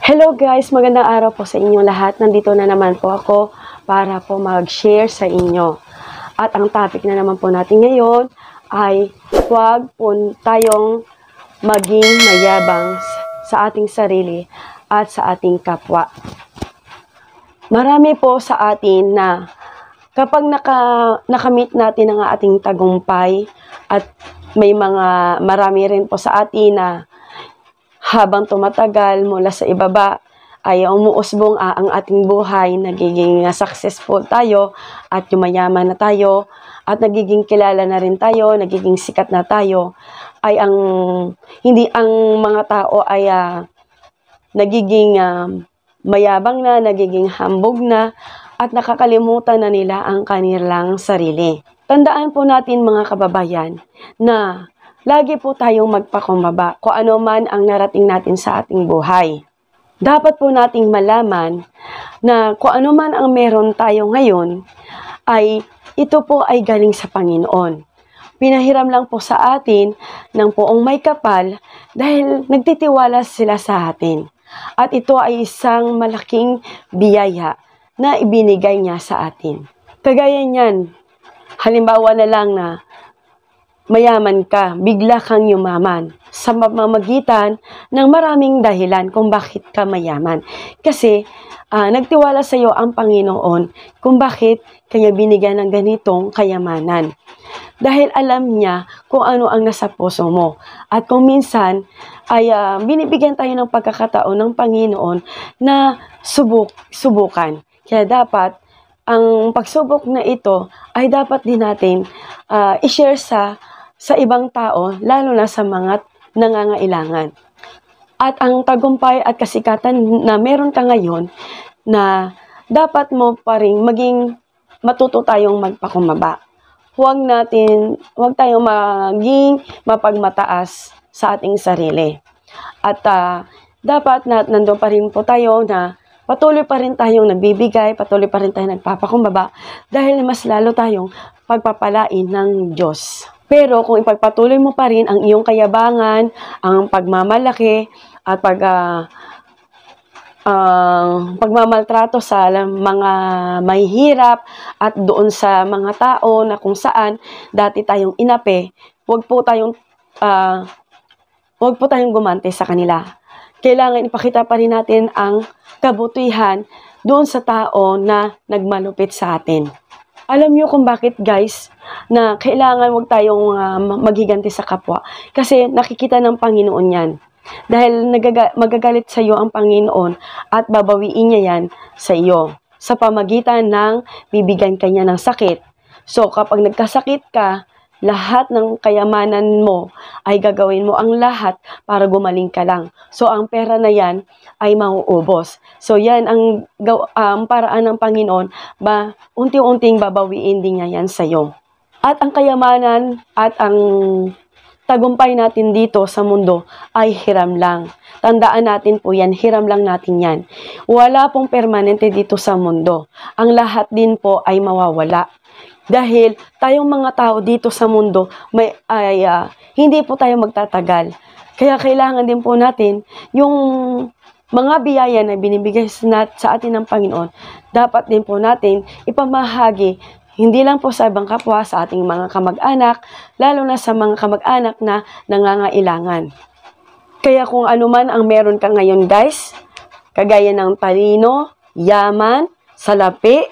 Hello guys, magandang araw po sa inyong lahat. Nandito na naman po ako para po mag-share sa inyo. At ang topic na naman po natin ngayon ay huwag po tayong maging mayabang sa ating sarili at sa ating kapwa. Marami po sa atin na kapag nakamit natin ang ating tagumpay at marami rin po sa atin na habang tumatagal mula sa ibaba ay umuusbong ang ating buhay, nagiging successful tayo at yumayaman na tayo at nagiging kilala na rin tayo, nagiging sikat na tayo, ay hindi ang mga tao ay nagiging mayabang na, nagiging hambog na at nakakalimutan na nila ang kanilang sarili. Tandaan po natin mga kababayan na lagi po tayong magpakumbaba kung ano man ang narating natin sa ating buhay. Dapat po nating malaman na kung ano man ang meron tayo ngayon, ay ito po ay galing sa Panginoon. Pinahiram lang po sa atin ng poong may kapal dahil nagtitiwala sila sa atin. At ito ay isang malaking biyaya na ibinigay niya sa atin. Kagaya niyan, halimbawa na lang na mayaman ka, bigla kang yumaman sa pamamagitan ng maraming dahilan kung bakit ka mayaman. Kasi nagtiwala sa iyo ang Panginoon kung bakit kanya binigyan ng ganitong kayamanan. Dahil alam niya kung ano ang nasa puso mo. At kung minsan ay binibigyan tayo ng pagkakataon ng Panginoon na subukan. Kaya dapat ang pagsubok na ito ay dapat din natin i-share sa ibang tao, lalo na sa mga nangangailangan. At ang tagumpay at kasikatan na meron ka ngayon, na dapat mo pa rin matuto tayong magpakumbaba. Huwag tayong maging mapagmataas sa ating sarili. At dapat nandun pa rin po tayo na patuloy pa rin tayong nagbibigay, patuloy pa rin tayong nagpapakumbaba dahil mas lalo tayong pagpapalain ng Diyos. Pero kung ipagpatuloy mo pa rin ang iyong kayabangan, ang pagmamalaki at pagmamaltrato sa mga mahihirap at doon sa mga tao na kung saan dati tayong inapi, huwag po tayong gumante sa kanila. Kailangan ipakita pa rin natin ang kabutihan doon sa tao na nagmalupit sa atin. Alam niyo kung bakit guys, na kailangan huwag tayong maghiganti sa kapwa. Kasi nakikita ng Panginoon yan. Dahil magagalit sa iyo ang Panginoon at babawiin niya yan sa iyo. Sa pamagitan ng bibigyan kanya ng sakit. So kapag nagkasakit ka, lahat ng kayamanan mo ay gagawin mo ang lahat para gumaling ka lang. So ang pera na yan ay mauubos. So yan ang paraan ng Panginoon, unti-unting babawiin din niya yan sa iyo. At ang kayamanan at ang tagumpay natin dito sa mundo ay hiram lang. Tandaan natin po yan, hiram lang natin yan. Wala pong permanente dito sa mundo. Ang lahat din po ay mawawala. Dahil tayong mga tao dito sa mundo hindi po tayo magtatagal. Kaya kailangan din po natin yung mga biyaya na binibigay sa atin ng Panginoon, dapat din po natin ipamahagi, hindi lang po sa ibang kapwa, sa ating mga kamag-anak, lalo na sa mga kamag-anak na nangangailangan. Kaya kung ano man ang meron ka ngayon guys, kagaya ng talino, yaman, salapi,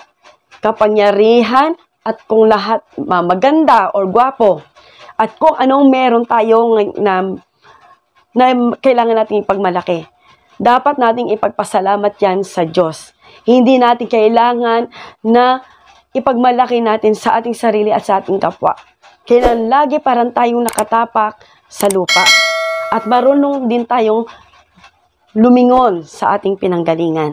kapangyarihan, at kung lahat maganda or gwapo, at kung anong meron tayo na kailangan natin ipagmalaki, dapat nating ipagpasalamat yan sa Diyos. Hindi natin kailangan na ipagmalaki natin sa ating sarili at sa ating kapwa. Kailangan lagi parang tayong nakatapak sa lupa at marunong din tayong lumingon sa ating pinanggalingan.